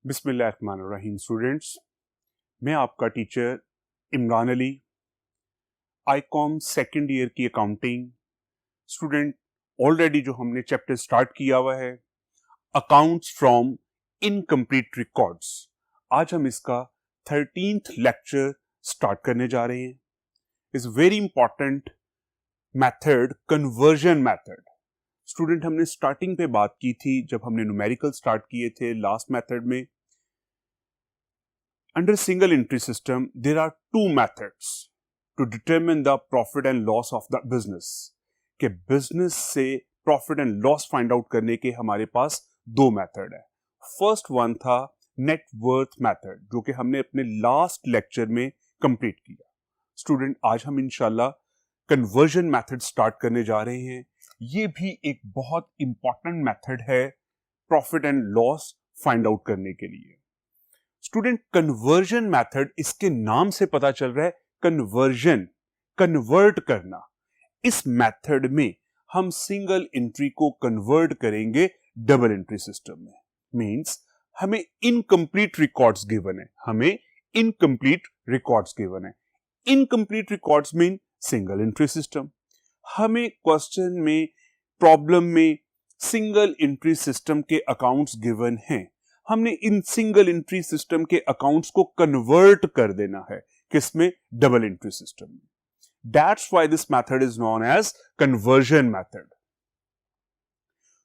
बिस्मिल्लाहिर्रहमानिर्रहीम स्टूडेंट्स, मैं आपका teacher Imran Ali, Icom second year की अकाउंटिंग स्टूडेंट। ऑलरेडी जो हमने चैप्टर स्टार्ट किया हुआ है अकाउंट्स फ्रॉम इनकम्प्लीट रिकॉर्ड्स, आज हम इसका 13th लेक्चर स्टार्ट करने जा रहे हैं। Is very important method, conversion method. Student, हमने स्टार्टिंग पे बात की थी जब हमने न्यूमेरिकल स्टार्ट किए थे लास्ट मेथड में। Under single entry system, there are two methods to determine the profit and loss of the business. कि बिजनेस से profit and loss find out करने के हमारे पास दो मेथड है। फर्स्ट वन था नेट वर्थ मेथड, जो कि हमने अपने लास्ट लेक्चर में कंप्लीट किया। स्टूडेंट, आज हम इंशाल्लाह कन्वर्जन मेथड स्टार्ट करने जा रहे हैं। ये भी एक बहुत इंपॉर्टेंट मेथड है profit and loss find out करने के लिए। स्टूडेंट, कन्वर्जन मेथड, इसके नाम से पता चल रहा है कन्वर्जन, कन्वर्ट करना। इस मेथड में हम सिंगल एंट्री को कन्वर्ट करेंगे डबल एंट्री सिस्टम में। मींस हमें इनकम्प्लीट रिकॉर्ड्स गिवन है, हमें इनकम्प्लीट रिकॉर्ड्स गिवन है। Incomplete records mean single entry system. हमें क्वेश्चन में, प्रॉब्लम में सिंगल एंट्री सिस्टम के अकाउंट्स गिवन हैं। हमने इन सिंगल एंट्री सिस्टम के अकाउंट्स को कन्वर्ट कर देना है, किसमें? डबल एंट्री सिस्टम में। That's why this method is known as conversion method.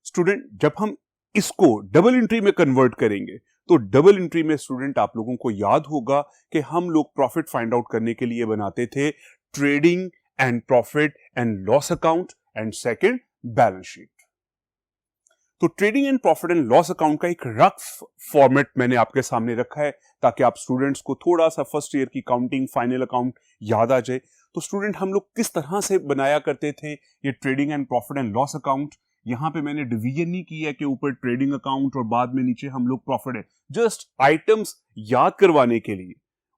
Student, जब हम इसको डबल एंट्री में कन्वर्ट करेंगे तो डबल एंट्री में स्टूडेंट आप लोगों को याद होगा कि हम लोग प्रॉफिट फाइंड आउट करने के लिए बनाते थे trading and profit and loss account and second balance sheet. तो trading and profit and loss account का एक रफ फॉर्मेट मैंने आपके सामने रखा है ताकि आप स्टूडेंट्स को थोड़ा सा फर्स्ट ईयर की काउंटिंग, फाइनल अकाउंट याद आ जाए। तो स्टूडेंट, हम लोग किस तरह से बनाया करते थे ये trading and profit and loss account. यहां पे मैंने डिवीजन नहीं किया कि ऊपर ट्रेडिंग अकाउंट और बाद में नीचे हम लोग प्रॉफिट है, जस्ट आइटम्स याद करवाने के लिए।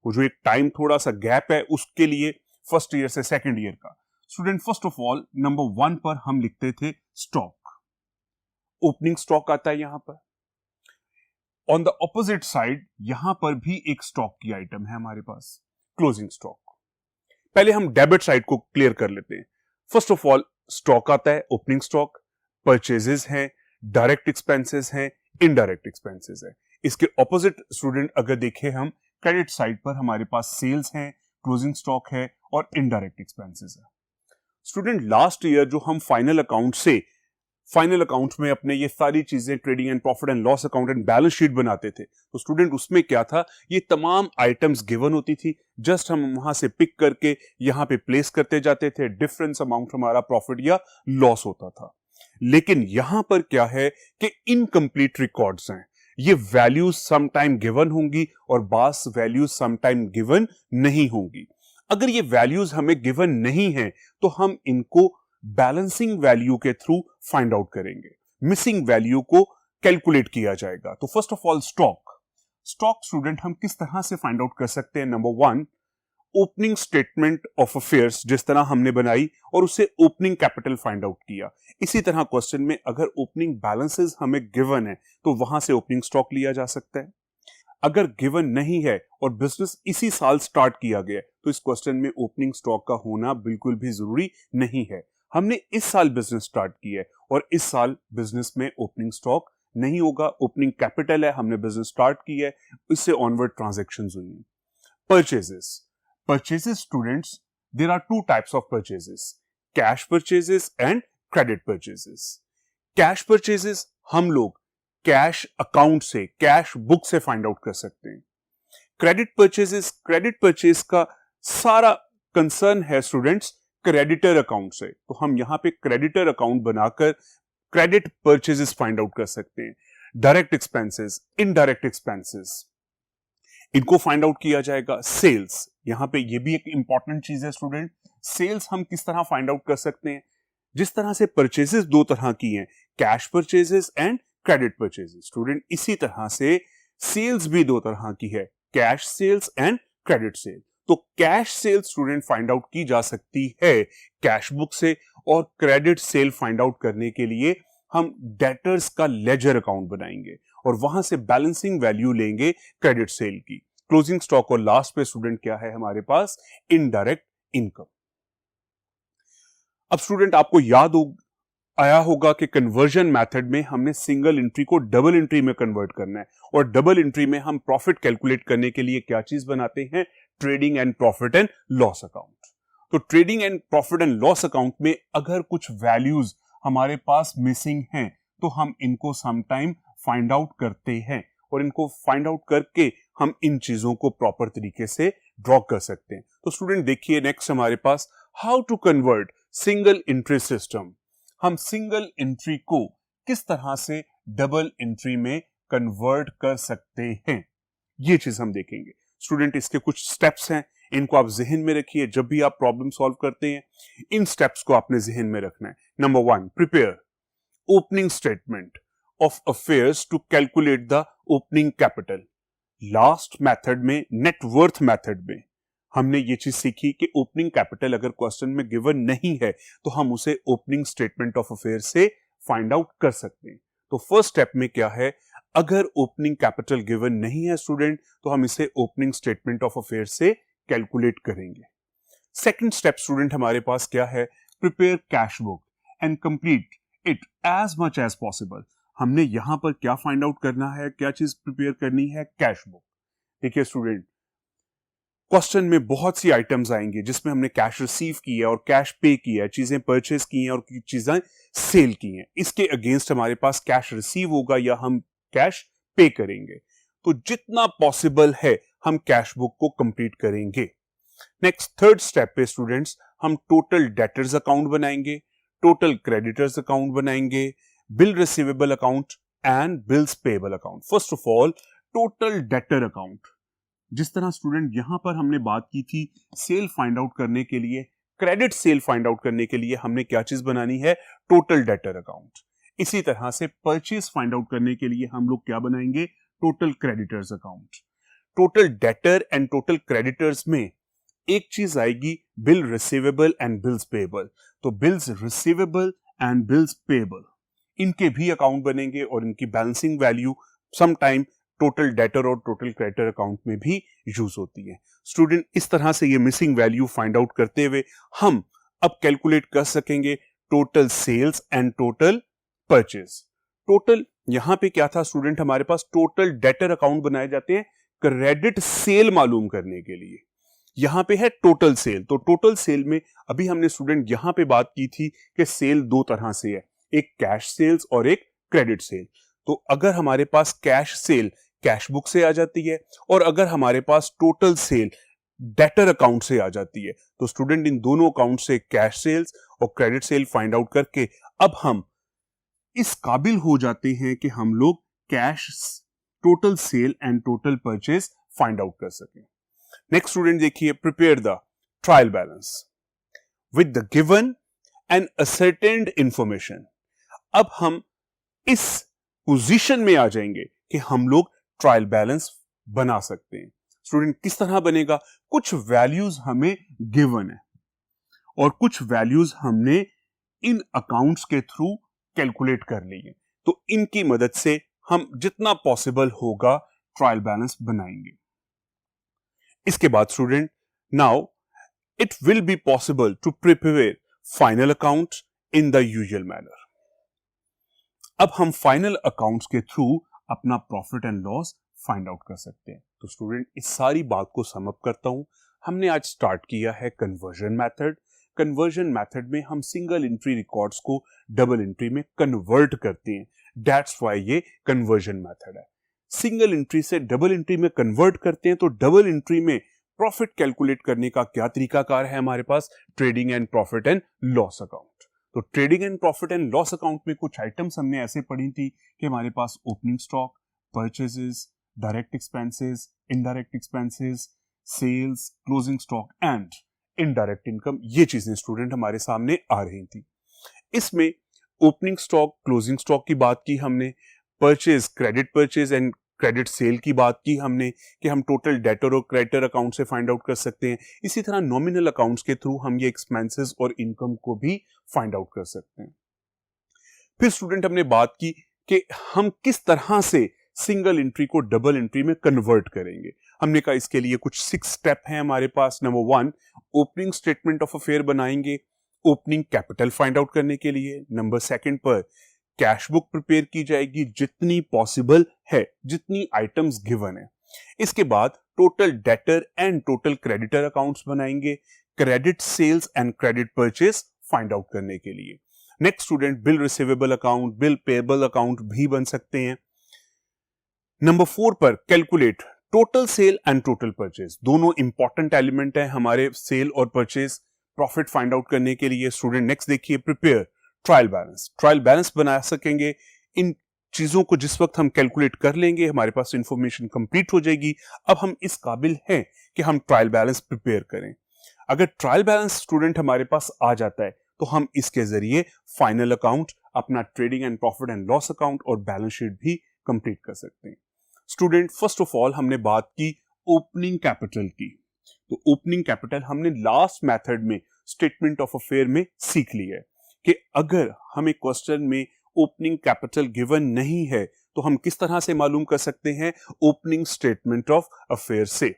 वो जो एक टाइम थोड़ा सा गैप है उसके लिए, फर्स्ट ईयर से सेकेंड ईयर का। Student, first of all number 1 पर हम लिखते थे स्टॉक। ओपनिंग स्टॉक आता है यहां पर। ऑन द ऑपोजिट साइड यहां पर भी एक स्टॉक की आइटम है हमारे पास, क्लोजिंग स्टॉक। पहले हम डेबिट साइड को क्लियर कर लेते हैं। फर्स्ट ऑफ ऑल स्टॉक आता है, ओपनिंग स्टॉक, परचेजेस हैं, डायरेक्ट एक्सपेंसेस हैं, इनडायरेक्ट एक्सपेंसेस है। इसके ऑपोजिट स्टूडेंट अगर देखें हम, क्रेडिट साइड पर हमारे पास सेल्स हैं, क्लोजिंग स्टॉक है और इनडायरेक्ट एक्सपेंसेस है। स्टूडेंट, लास्ट ईयर जो हम फाइनल अकाउंट में अपने ये सारी चीजें trading and profit and loss account and balance sheet बनाते थे, तो स्टूडेंट उसमें क्या था, ये तमाम आइटम्स गिवन होती थी, जस्ट हम वहां से पिक करके यहां पे प्लेस करते जाते थे। डिफरेंस अमाउंट हमारा प्रॉफिट या लॉस होता था। लेकिन यहां पर क्या है कि इनकम्प्लीट रिकॉर्ड्स हैं। ये वैल्यूज समटाइम गिवन होंगी और बास वैल्यूज समटाइम गिवन नहीं होंगी। अगर ये वैल्यूज हमें गिवन नहीं है तो हम इनको बैलेंसिंग वैल्यू के थ्रू फाइंड आउट करेंगे, मिसिंग वैल्यू को कैलकुलेट किया जाएगा। तो first of all stock student हम किस तरह से फाइंड आउट कर सकते हैं? Number 1, opening statement of affairs जिस तरह हमने बनाई और उससे ओपनिंग कैपिटल फाइंड आउट किया। इसी तरह क्वेश्चन में अगर ओपनिंग बैलेंसेस हमें गिवन है तो वहां से ओपनिंग स्टॉक लिया जा सकता है। अगर गिवन नहीं है और बिजनेस इसी साल स्टार्ट किया गया तो इस क्वेश्चन में ओपनिंग स्टॉक का होना बिल्कुल भी जरूरी नहीं है। हमने इस साल बिजनेस स्टार्ट किया है और इस साल बिजनेस में ओपनिंग स्टॉक नहीं होगा, ओपनिंग कैपिटल है, हमने बिजनेस स्टार्ट किया है, इससे ऑनवर्ड ट्रांजैक्शंस हुई हैं। Purchases students, there are 2 types of purchases, cash purchases and credit purchases. Cash purchases हम लोग कैश अकाउंट से, कैश बुक से फाइंड आउट कर सकते हैं। क्रेडिट परचेज का सारा कंसर्न है स्टूडेंट्स क्रेडिटर अकाउंट से, तो हम यहां पे क्रेडिटर अकाउंट बनाकर क्रेडिट परचेजेस फाइंड आउट कर सकते हैं। डायरेक्ट एक्सपेंसेस, इनडायरेक्ट एक्सपेंसेस, इनको फाइंड आउट किया जाएगा। सेल्स, यहां पे ये भी एक इंपॉर्टेंट चीज है स्टूडेंट। सेल्स हम किस तरह फाइंड आउट कर सकते हैं? जिस तरह से परचेजेस 2 तरह की हैं, cash purchases and credit purchases, student इसी तरह से सेल्स भी 2 तरह की है, cash sales and credit sale. तो cash sale student find out की जा सकती है कैश बुक से, और क्रेडिट सेल फाइंड आउट करने के लिए हम डेटर्स का लेजर अकाउंट बनाएंगे और वहां से बैलेंसिंग वैल्यू लेंगे क्रेडिट सेल की, क्लोजिंग स्टॉक, और लास्ट पे स्टूडेंट क्या है हमारे पास, इनडायरेक्ट इनकम। अब स्टूडेंट आपको याद आया होगा कि कन्वर्जन मेथड में हमने सिंगल एंट्री को डबल एंट्री में कन्वर्ट करना है, और डबल एंट्री में हम प्रॉफिट कैलकुलेट करने के लिए क्या चीज बनाते हैं, trading and profit and loss account. तो trading and profit and loss account में अगर कुछ वैल्यूज हमारे पास मिसिंग हैं तो हम इनको समटाइम फाइंड आउट करते हैं, और इनको फाइंड आउट करके हम इन चीजों को प्रॉपर तरीके से ड्रॉ कर सकते हैं। तो स्टूडेंट देखिए नेक्स्ट हमारे पास how to convert single entry system. हम सिंगल एंट्री को किस तरह से डबल एंट्री में कन्वर्ट कर सकते हैं, ये चीज हम देखेंगे। स्टूडेंट इसके कुछ स्टेप्स हैं, इनको आप जहन में रखिए जब भी आप प्रॉब्लम सॉल्व करते हैं, इन स्टेप्स को आपने जहन में रखना है। Number 1, prepare opening statement of affairs to calculate the opening capital. Last method में, नेटवर्थ मेथड में, हमने ये चीज सीखी कि ओपनिंग कैपिटल अगर क्वेश्चन में गिवन नहीं है तो हम उसे ओपनिंग स्टेटमेंट ऑफ अफेयर से फाइंड आउट कर सकते हैं। तो फर्स्ट स्टेप में क्या है, अगर ओपनिंग कैपिटल गिवन नहीं है स्टूडेंट तो हम इसे ओपनिंग स्टेटमेंट ऑफ अफेयर से कैलकुलेट करेंगे। सेकंड स्टेप स्टूडेंट हमारे पास क्या है, prepare cash book and complete it as much as possible. हमने यहां पर क्या फाइंड आउट करना है, क्या चीज प्रिपेयर करनी है, कैश बुक। देखिए स्टूडेंट, क्वेश्चन में बहुत सी आइटम्स आएंगे जिसमें हमने कैश रिसीव किया और कैश पे किया, चीजें परचेज की हैं और चीजें सेल की हैं। इसके अगेंस्ट हमारे पास कैश रिसीव होगा या हम कैश पे करेंगे। तो जितना पॉसिबल है हम कैश बुक को कंप्लीट करेंगे। नेक्स्ट थर्ड स्टेप पे स्टूडेंट्स हम टोटल डेटर्स अकाउंट बनाएंगे, टोटल क्रेडिटर्स अकाउंट बनाएंगे, bill receivable account and bills payable account. First of all total debtor account. जिस तरह स्टूडेंट यहां पर हमने बात की थी सेल फाइंड आउट करने के लिए, क्रेडिट सेल फाइंड आउट करने के लिए हमने क्या चीज बनानी है, टोटल डेटर अकाउंट। इसी तरह से परचेज फाइंड आउट करने के लिए हम लोग क्या बनाएंगे, total creditors account. Total debtor and total creditors में एक चीज आएगी, bill receivable and bills payable. तो bills receivable and bills payable, इनके भी अकाउंट बनेंगे और इनकी balancing value some time total debtor और टोटल क्रेडिटर अकाउंट में भी यूज होती है। स्टूडेंट इस तरह से ये मिसिंग वैल्यू फाइंड आउट करते हुए हम अब कैलकुलेट कर सकेंगे total sales and total purchase. Total यहां पे क्या था स्टूडेंट, हमारे पास टोटल डेटर अकाउंट बनाए जाते हैं क्रेडिट सेल मालूम करने के लिए। यहां पे है टोटल सेल। तो टोटल सेल में अभी हमने स्टूडेंट यहां पे बात की थी कि सेल दो तरह से है, एक कैश सेल्स और एक क्रेडिट सेल। तो अगर हमारे पास कैश सेल कैश बुक से आ जाती है और अगर हमारे पास टोटल सेल डेटर अकाउंट से आ जाती है तो स्टूडेंट इन दोनों अकाउंट से कैश सेल्स और क्रेडिट सेल फाइंड आउट करके अब हम इस काबिल हो जाते हैं कि हम लोग cash total sale and total purchase find out कर सकें। नेक्स्ट स्टूडेंट देखिए, prepare the trial balance with the given and ascertained information. अब हम इस पोजीशन में आ जाएंगे कि हम लोग ट्रायल बैलेंस बना सकते हैं। स्टूडेंट किस तरह बनेगा, कुछ वैल्यूज हमें गिवन है और कुछ वैल्यूज हमने इन अकाउंट्स के थ्रू कैलकुलेट कर ली है, तो इनकी मदद से हम जितना पॉसिबल होगा ट्रायल बैलेंस बनाएंगे। इसके बाद student now it will be possible to prepare final account in the usual manner. अब हम फाइनल अकाउंट्स के थ्रू अपना profit and loss find out कर सकते हैं। तो स्टूडेंट इस सारी बात को सम अप करता हूं। हमने आज स्टार्ट किया है कन्वर्जन मेथड। कन्वर्जन मेथड में हम सिंगल एंट्री रिकॉर्ड्स को डबल एंट्री में कन्वर्ट करते हैं, दैट्स व्हाई ये कन्वर्जन मेथड है। सिंगल एंट्री से डबल एंट्री में कन्वर्ट करते हैं तो डबल एंट्री में प्रॉफिट कैलकुलेट करने का क्या तरीकाकार है हमारे पास, trading and profit and loss account. तो trading and profit and loss account में कुछ आइटम्स हमने ऐसे पढ़ी थी कि हमारे पास opening stock, purchases, direct expenses, indirect expenses, sales, closing stock and indirect income, ये चीजें स्टूडेंट हमारे सामने आ रही थी। इसमें ओपनिंग स्टॉक, क्लोजिंग स्टॉक की बात की हमने, purchase, credit purchase and credit cell की बात की हमने कि हम टोटल डेटर और क्रेडिटर अकाउंट से फाइंड आउट कर सकते हैं। इसी तरह नॉमिनल अकाउंट्स के थ्रू हम ये एक्सपेंसेस और इनकम को भी फाइंड आउट कर सकते हैं। फिर स्टूडेंट हमने बात की कि हम किस तरह से सिंगल एंट्री को डबल एंट्री में कन्वर्ट करेंगे। हमने कहा इसके लिए कुछ 6 स्टेप हैं हमारे पास। Number 1, opening statement of affair बनाएंगे ओपनिंग कैपिटल फाइंड आउट करने के लिए। नंबर 2 पर कैश बुक प्रिपेयर की जाएगी जितनी पॉसिबल है, जितनी आइटम्स गिवन है। इसके बाद total debtor and total creditor accounts बनाएंगे credit sales and credit purchase find out करने के लिए। Next student, bill receivable account, bill payable account भी बन सकते हैं। नंबर 4 पर calculate total sale and total purchase, दोनों इंपॉर्टेंट एलिमेंट है हमारे सेल और परचेज प्रॉफिट फाइंड आउट करने के लिए। स्टूडेंट नेक्स्ट देखिए, prepare trial balance, trial balance बना सकेंगे। इन चीजों को जिस वक्त हम कैलकुलेट कर लेंगे हमारे पास इंफॉर्मेशन कंप्लीट हो जाएगी। अब हम इस काबिल हैं कि हम ट्रायल बैलेंस प्रिपेयर करें। अगर ट्रायल बैलेंस स्टूडेंट हमारे पास आ जाता है तो हम इसके जरिए फाइनल अकाउंट, अपना trading and profit and loss account और बैलेंस शीट भी कंप्लीट कर सकते हैं। स्टूडेंट फर्स्ट ऑफ ऑल हमने बात की ओपनिंग कैपिटल की। तो ओपनिंग कैपिटल हमने लास्ट मेथड में स्टेटमेंट ऑफ अफेयर में सीख लिया है कि अगर हमें क्वेश्चन में ओपनिंग कैपिटल गिवन नहीं है तो हम किस तरह से मालूम कर सकते हैं, ओपनिंग स्टेटमेंट ऑफ अफेयर से।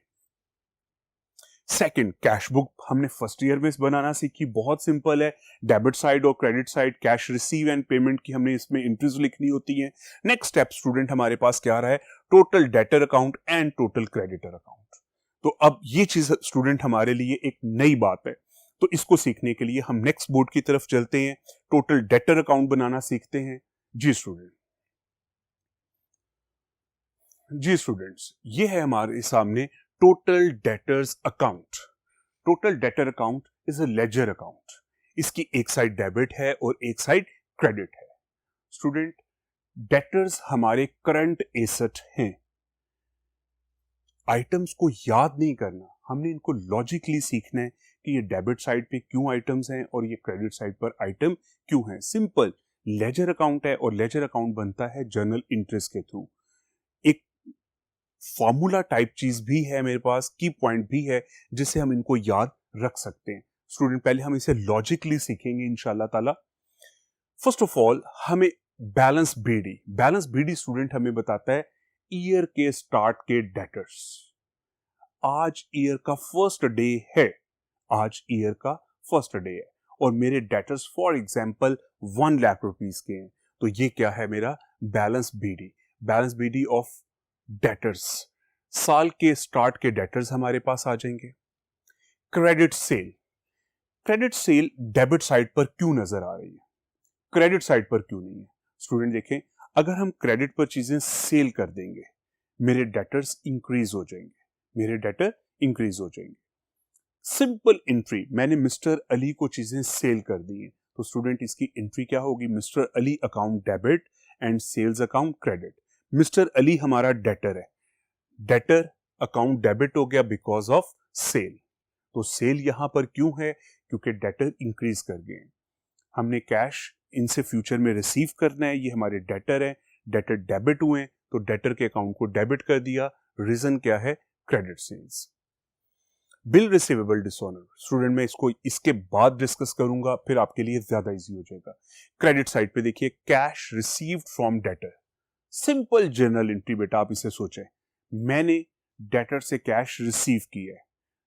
सेकंड, कैश बुक हमने फर्स्ट ईयर में बनाना सीखी, बहुत सिंपल है। डेबिट साइड और credit side, cash receive and payment की हमने इसमें एंट्रीज लिखनी होती है। नेक्स्ट स्टेप स्टूडेंट हमारे पास क्या रहा है, total debtor account and total creditor account. तो अब ये चीज स्टूडेंट हमारे लिए एक नई बात है, तो इसको सीखने के लिए हम नेक्स्ट बोर्ड की तरफ चलते हैं, टोटल डेटर अकाउंट बनाना सीखते हैं। जी स्टूडेंट्स, ये है हमारे सामने total debtors account. Total debtor account is a ledger account. इसकी एक साइड डेबिट है और एक साइड क्रेडिट है। स्टूडेंट, डेटर्स हमारे करंट एसेट हैं। आइटम्स को याद नहीं करना, हमने इनको लॉजिकली सीखना है कि ये डेबिट साइड पे क्यों आइटम्स हैं और ये क्रेडिट साइड पर आइटम क्यों हैं। सिंपल लेजर अकाउंट है और लेजर अकाउंट बनता है जर्नल इंट्रीज के थ्रू। एक फॉर्मूला टाइप चीज भी है मेरे पास, की पॉइंट भी है जिससे हम इनको याद रख सकते हैं। स्टूडेंट, पहले हम इसे लॉजिकली सीखेंगे इंशाल्लाह ताला। फर्स्ट ऑफ ऑल हमें बैलेंस बीडी स्टूडेंट हमें बताता है ईयर के स्टार्ट के डेटर्स। आज ईयर का फर्स्ट डे है, आज ईयर का फर्स्ट डे है और मेरे debtors for example 1 lakh rupees के हैं, तो ये क्या है मेरा बैलेंस बीडी ऑफ डेटर्स। साल के स्टार्ट के डेटर्स हमारे पास आ जाएंगे। क्रेडिट सेल डेबिट साइड पर क्यों नजर आ रही है, क्रेडिट साइड पर क्यों नहीं है? स्टूडेंट देखें, अगर हम क्रेडिट पर चीजें सेल कर देंगे मेरे डेटर्स इंक्रीज हो जाएंगे। सिंपल एंट्री, मैंने मिस्टर अली को चीजें सेल कर दी हैं, तो स्टूडेंट इसकी एंट्री क्या होगी, mister Ali account debit and sales account credit. Mister Ali हमारा डेटर है, डेटर अकाउंट डेबिट हो गया बिकॉज ऑफ सेल। तो सेल यहां पर क्यों है, क्योंकि डेटर इंक्रीज कर गए। हमने कैश इनसे फ्यूचर में रिसीव करना है, ये हमारे डेटर है, डेटर डेबिट हुए तो डेटर के अकाउंट को डेबिट कर दिया। रीजन क्या है, credit sales. Bill receivable dishonour, student मैं इसको इसके बाद डिस्कस करूंगा, फिर आपके लिए ज्यादा इजी हो जाएगा। क्रेडिट साइड पे देखिए, cash received from debtor, simple journal entry बेटा, आप इसे सोचें, मैंने डेटर से कैश रिसीव किया है।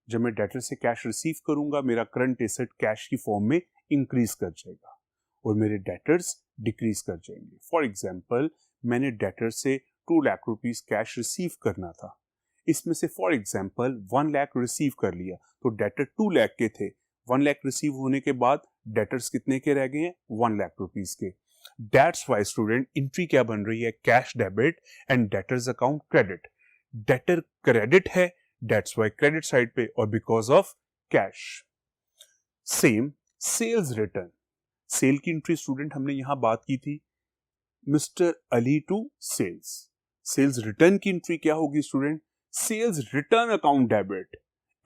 जब मैं डेटर से कैश रिसीव करूंगा मेरा करंट एसेट कैश की फॉर्म में इंक्रीज कर जाएगा और मेरे डेटर्स डिक्रीज कर जाएंगे। फॉर एग्जाम्पल, मैंने डेटर से 2 लाख रुपीस कैश रिसीव करना था, इसमें से फॉर एग्जाम्पल 1 लाख रिसीव कर लिया, तो डेटर 2 लाख के थे। 1 लाख रिसीव होने के बाद डेटर्स कितने के रह गए हैं, 1 लाख रुपीस के। दैट्स वाई स्टूडेंट एंट्री क्या बन रही है, cash debit and debtors account credit. Debtor credit है, दैट्स वाई क्रेडिट साइड पे, और because of cash. Same sales return, sale की एंट्री स्टूडेंट हमने यहां बात की थी, mister Ali to sales return की एंट्री क्या होगी student, sales return account debit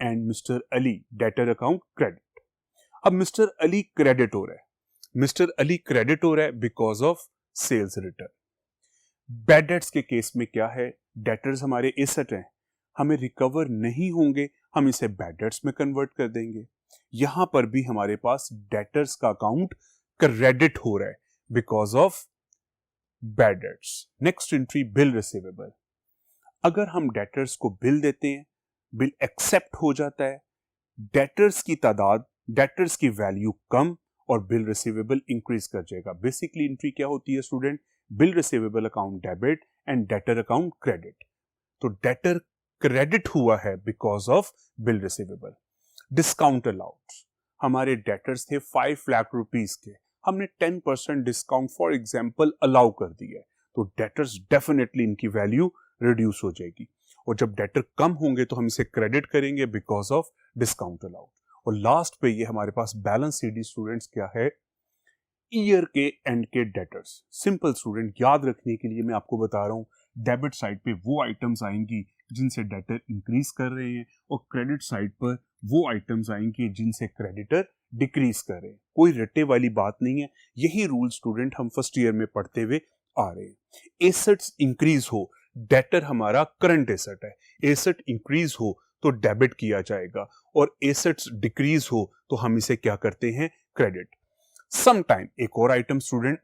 and mister Ali debtor account credit. अब मिस्टर अली क्रेडिट हो रहा है because of sales return. Bad debts के केस में क्या है, डेटर्स हमारे एसेट हैं, हमें रिकवर नहीं होंगे, हम इसे बैड डेट्स में कन्वर्ट कर देंगे। यहां पर भी हमारे पास डेटर्स का अकाउंट क्रेडिट हो रहा है because of bad debts. Next entry bill receivable. अगर हम डेटर्स को बिल देते हैं, बिल एक्सेप्ट हो जाता है, डेटर्स की तादाद, डेटर्स की वैल्यू कम और बिल रिसीवेबल इंक्रीज कर जाएगा। बेसिकली एंट्री क्या होती है student? Bill receivable account debit and debtor account credit. तो डेटर क्रेडिट हुआ है because of bill receivable. Discount allowed, हमारे डेटर्स थे 5 लाख रुपीस के, हमने 10% डिस्काउंट फॉर एग्जांपल अलाउ कर दिया है, तो डेटर्स डेफिनेटली इनकी वैल्यू रिड्यूस हो जाएगी। और जब डेटर कम होंगे तो हम इसे क्रेडिट करेंगे बिकॉज ऑफ डिस्काउंट अलाउड। और लास्ट पे ये हमारे पास बैलेंस सीडी स्टूडेंट्स क्या है? ईयर के एंड के डेटर्स। सिंपल स्टूडेंट, याद रखने के लिए मैं आपको बता रहा हूं, डेबिट साइड पे वो आइटम्स आएंगी जिनसे डेटर इंक्रीज कर रहे हैं और क्रेडिट साइड पर वो आइटम्स आएंगे जिनसे क्रेडिटर डिक्रीज कर रहे हैं। कोई रट्टे वाली बात नहीं है, यही रूल स्टूडेंट हम फर्स्ट ईयर में पढ़ते हुए आ रहे हैं। एसेट्स इंक्रीज हो, डेटर हमारा करंट एसेट है, एसेट इंक्रीज हो तो डेबिट किया जाएगा और एसेट्स डिक्रीज हो तो हम इसे क्या करते हैं? क्रेडिट। समटाइम एक और item student,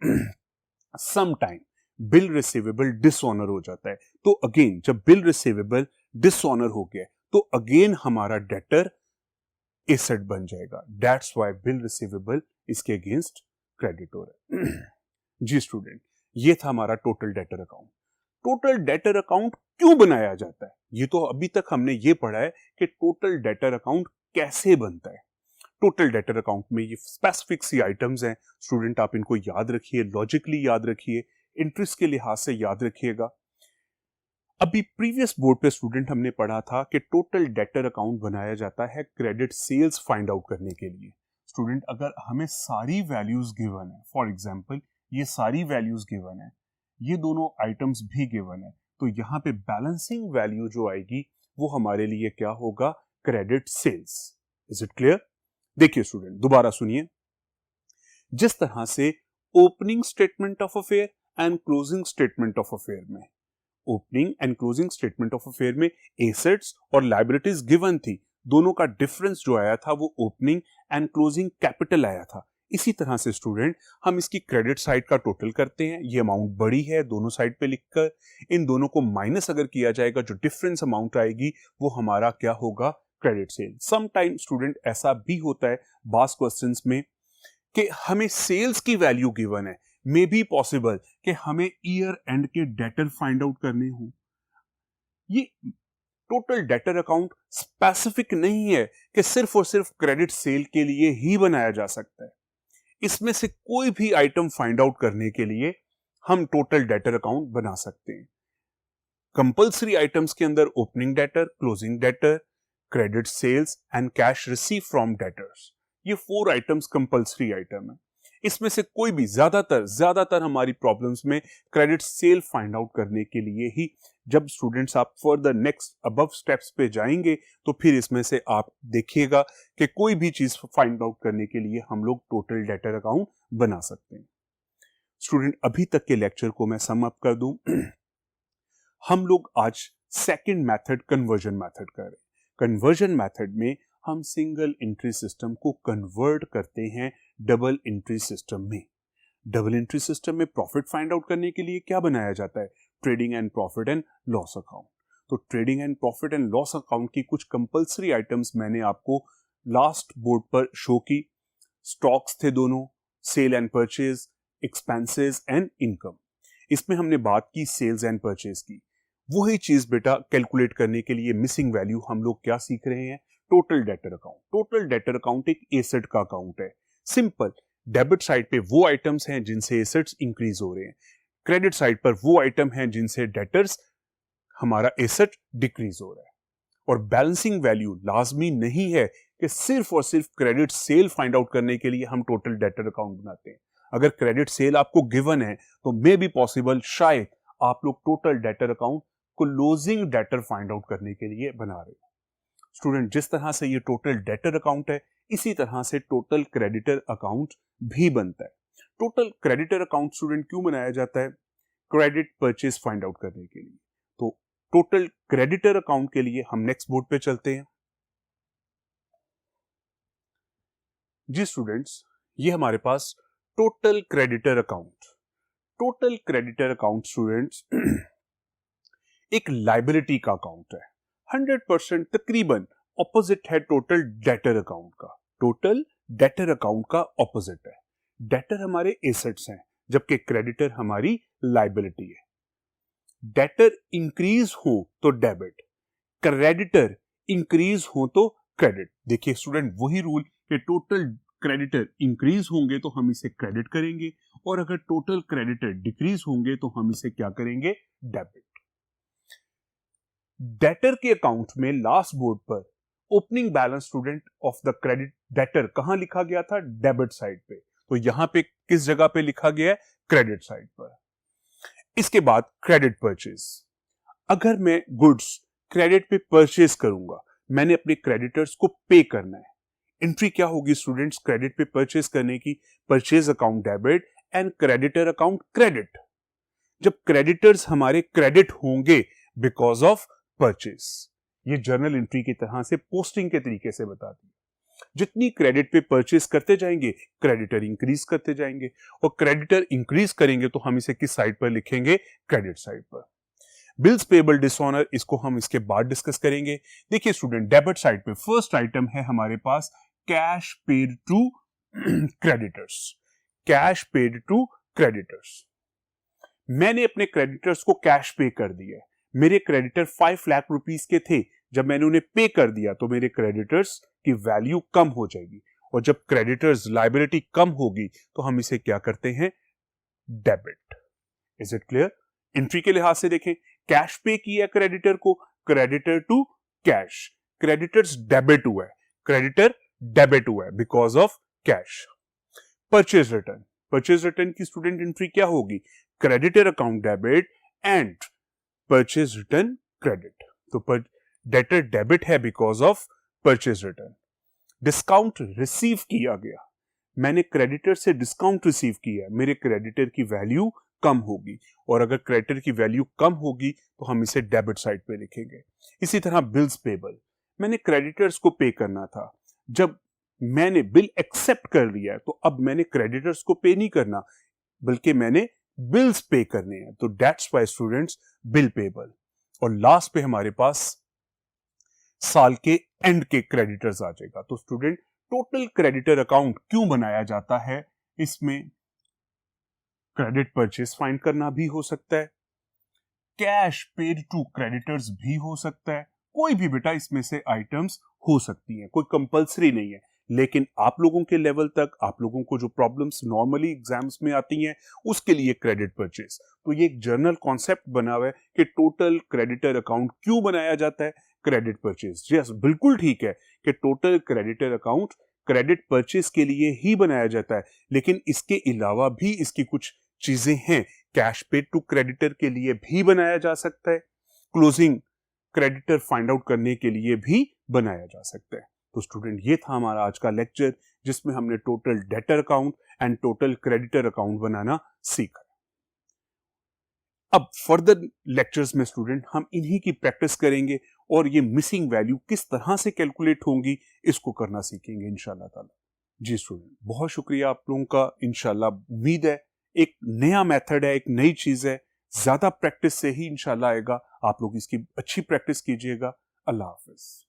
sometime bill receivable dishonour हो जाता है। तो अगेन जब बिल रिसीवेबल डिसऑनर हो गया तो अगेन हमारा डेटर एसेट बन जाएगा। दैट्स व्हाई बिल रिसीवेबल इसके अगेंस्ट क्रेडिट हो रहा है। जी स्टूडेंट, ये था हमारा total debtor account. Total debtor account क्यों बनाया जाता है? ये तो अभी तक हमने ये पढ़ा है कि टोटल डेटर अकाउंट कैसे बनता है। टोटल डेटर अकाउंट में ये स्पेसिफिक सी आइटम्स हैं स्टूडेंट, आप इनको याद रखिए, लॉजिकली याद रखिए, इंटरेस्ट के लिहाज से याद रखिएगा। अभी प्रीवियस बोर्ड पे स्टूडेंट हमने पढ़ा था कि टोटल डेटर अकाउंट बनाया जाता है क्रेडिट सेल्स फाइंड आउट करने के लिए। स्टूडेंट, अगर हमें सारी वैल्यूज गिवन है, फॉर एग्जांपल ये सारी वैल्यूज गिवन है, ये दोनों आइटम्स भी गिवन है, तो यहां पे बैलेंसिंग वैल्यू जो आएगी वो हमारे लिए क्या होगा? Credit sales. Is it clear? देखिए स्टूडेंट, दोबारा सुनिए। जिस तरह से opening statement of affair and closing statement of affair में, opening and closing statement of affair में एसेट्स और लायबिलिटीज गिवन थी, दोनों का डिफरेंस जो आया था वो ओपनिंग एंड क्लोजिंग कैपिटल आया था। इसी तरह से स्टूडेंट हम इसकी क्रेडिट साइड का टोटल करते हैं, ये अमाउंट बड़ी है दोनों साइड पे लिखकर, इन दोनों को माइनस अगर किया जाएगा जो डिफरेंस अमाउंट आएगी वो हमारा क्या होगा? Credit sale. Some time student ऐसा भी होता है बास क्वेश्चंस में कि हमें सेल्स की वैल्यू गिवन है, मे बी पॉसिबल कि हमें ईयर एंड के डेटर फाइंड आउट करने हो। ये टोटल डेटर अकाउंट स्पेसिफिक नहीं है कि सिर्फ और सिर्फ क्रेडिट सेल के लिए ही बनाया जा सकता है। इसमें से कोई भी आइटम फाइंड आउट करने के लिए हम टोटल डेटर अकाउंट बना सकते हैं। कंपल्सरी आइटम्स के अंदर opening debtor, closing debtor, credit sales and cash receive from debtors, ये 4 आइटम्स कंपल्सरी आइटम है। इसमें से कोई भी, ज्यादातर हमारी प्रॉब्लम्स में क्रेडिट सेल फाइंड आउट करने के लिए ही, जब स्टूडेंट्स आप फर्दर नेक्स्ट अबव स्टेप्स पे जाएंगे तो फिर इसमें से आप देखिएगा कि कोई भी चीज फाइंड आउट करने के लिए हम लोग टोटल डेटर अकाउंट बना सकते हैं। स्टूडेंट, अभी तक के लेक्चर को मैं सम अप कर दूं। हम लोग आज सेकंड मेथड कन्वर्जन मेथड कर रहे हैं। कन्वर्जन मेथड में हम सिंगल एंट्री सिस्टम को कन्वर्ट करते हैं डबल एंट्री सिस्टम में। डबल एंट्री सिस्टम में प्रॉफिट फाइंड आउट करने के लिए क्या बनाया जाता है? Trading and profit and loss account. तो trading and profit and loss account की कुछ कंपल्सरी आइटम्स मैंने आपको लास्ट बोर्ड पर शो की। स्टॉक्स थे दोनों, sale and purchase, expenses and income. इसमें हमने बात की सेल्स एंड परचेज की। वही चीज बेटा कैलकुलेट करने के लिए मिसिंग वैल्यू हम लोग क्या सीख रहे हैं? Total debtor account. Total debtor account एक एसेट का अकाउंट है। सिंपल, डेबिट साइड पे वो आइटम्स हैं जिनसे एसेट्स इंक्रीज हो रहे हैं, क्रेडिट साइड पर वो आइटम हैं जिनसे डेटर्स, हमारा एसेट डिक्रीज हो रहा है। और बैलेंसिंग वैल्यू लाजमी नहीं है कि सिर्फ और सिर्फ क्रेडिट सेल फाइंड आउट करने के लिए हम टोटल डेटर अकाउंट बनाते हैं। अगर क्रेडिट सेल आपको गिवन है तो मे बी पॉसिबल शायद आप लोग total debtor account closing debtor find out करने के लिए बना रहे हैं। स्टूडेंट, जिस तरह से ये टोटल डेटर अकाउंट है, इसी तरह से टोटल क्रेडिटर अकाउंट भी बनता है। टोटल क्रेडिटर अकाउंट स्टूडेंट क्यों बनाया जाता है? क्रेडिट परचेज फाइंड आउट करने के लिए। तो टोटल क्रेडिटर अकाउंट के लिए हम नेक्स्ट बोर्ड पे चलते हैं। जी स्टूडेंट्स, ये हमारे पास total creditor account. Total creditor account students एक लाइबिलिटी का अकाउंट है, 100% तकरीबन ऑपोजिट है टोटल डेटर अकाउंट का। टोटल डेटर अकाउंट का ऑपोजिट है। डेटर हमारे एसेट्स हैं जबकि क्रेडिटर हमारी लाइबिलिटी है। डेटर इंक्रीज हो तो डेबिट, क्रेडिटर इंक्रीज हो तो क्रेडिट। देखिए स्टूडेंट, वही रूल कि टोटल क्रेडिटर इंक्रीज होंगे तो हम इसे क्रेडिट करेंगे और अगर टोटल क्रेडिटर डिक्रीज होंगे तो हम इसे क्या करेंगे, डेबिट। डेटर के अकाउंट में लास्ट बोर्ड पर opening balance student of the credit debtor कहां लिखा गया था, डेबिट साइड पे। तो यहां पे किस जगह पे लिखा गया है, क्रेडिट साइड पर। इसके बाद क्रेडिट परचेज। अगर मैं गुड्स क्रेडिट पे परचेज करूंगा, मैंने अपने क्रेडिटर्स को पे करना है। एंट्री क्या होगी स्टूडेंट्स क्रेडिट पे परचेज करने की, purchase account debit and creditor account credit. जब क्रेडिटर्स हमारे क्रेडिट होंगे बिकॉज ऑफ परचेज, ये जर्नल एंट्री की तरह से पोस्टिंग के तरीके से बताती है। जितनी क्रेडिट पे परचेज करते जाएंगे क्रेडिटर इंक्रीज करते जाएंगे और क्रेडिटर इंक्रीज करेंगे तो हम इसे किस साइड पर लिखेंगे, क्रेडिट साइड पर। बिल्स पेबल डिसऑनर, इसको हम इसके बाद डिस्कस करेंगे। देखिए स्टूडेंट, डेबिट साइड पे फर्स्ट आइटम है हमारे पास cash paid to creditors. Cash paid to creditors, मैंने अपने क्रेडिटर्स को कैश पे कर दिया है। मेरे क्रेडिटर 5 लाख रुपीस के थे, जब मैंने उन्हें पे कर दिया तो मेरे क्रेडिटर्स की वैल्यू कम हो जाएगी और जब क्रेडिटर्स लायबिलिटी कम होगी तो हम इसे क्या करते हैं, debit. Is it clear? Entry के लिहाज से देखें, कैश पे किया क्रेडिटर को, creditor to cash, creditors debit हुआ है, क्रेडिटर डेबिट हुआ है because of cash. Purchase return, purchase return की स्टूडेंट एंट्री क्या होगी, creditor account debit and purchase return credit. तो डेटर डेबिट है because of purchase return. Discount receive किया गया, मैंने क्रेडिटर से डिस्काउंट रिसीव किया, मेरे क्रेडिटर की वैल्यू कम होगी और अगर क्रेडिटर की वैल्यू कम होगी तो हम इसे डेबिट साइड पे लिखेंगे। इसी तरह बिल्स पेबल, मैंने क्रेडिटर्स को पे करना था, जब मैंने बिल एक्सेप्ट कर लिया तो अब मैंने क्रेडिटर्स को पे नहीं करना बल्कि मैंने बिल्स पे करने हैं, तो that's why students bill payable. और लास्ट पे हमारे पास साल के एंड के क्रेडिटर्स आ जाएगा। तो स्टूडेंट, टोटल क्रेडिटर अकाउंट क्यों बनाया जाता है, इसमें क्रेडिट परचेज फाइंड करना भी हो सकता है, कैश पेड टू क्रेडिटर्स भी हो सकता है, कोई भी बेटा इसमें से आइटम्स हो सकती हैं, कोई कंपलसरी नहीं है। लेकिन आप लोगों के लेवल तक, आप लोगों को जो प्रॉब्लम्स नॉर्मली एग्जाम्स में आती हैं उसके लिए क्रेडिट परचेज, तो ये एक जर्नल कॉन्सेप्ट बना हुआ है कि टोटल क्रेडिटर अकाउंट क्यों बनाया जाता है, क्रेडिट परचेज। यस, बिल्कुल ठीक है कि total creditor account credit purchase के लिए ही बनाया जाता है, लेकिन इसके अलावा भी इसकी कुछ चीजें हैं। कैश पेड टू क्रेडिटर के लिए भी बनाया जा सकता है, क्लोजिंग क्रेडिटर फाइंड आउट करने के लिए भी बनाया जा सकता है। तो स्टूडेंट, ये था हमारा आज का लेक्चर जिसमें हमने total debtor account and total creditor account बनाना सीखा। अब फर्दर लेक्चर्स में स्टूडेंट हम इन्हीं की प्रैक्टिस करेंगे और ये मिसिंग वैल्यू किस तरह से कैलकुलेट होंगी इसको करना सीखेंगे इंशाल्लाह ताला। जी स्टूडेंट, बहुत शुक्रिया आप लोगों का। इंशाल्लाह उम्मीद है एक नया मेथड है, एक नई चीज है, ज्यादा प्रैक्टिस से ही इंशाल्लाह आएगा। आप लोग इसकी अच्छी प्रैक्टिस कीजिएगा। अल्लाह हाफिज।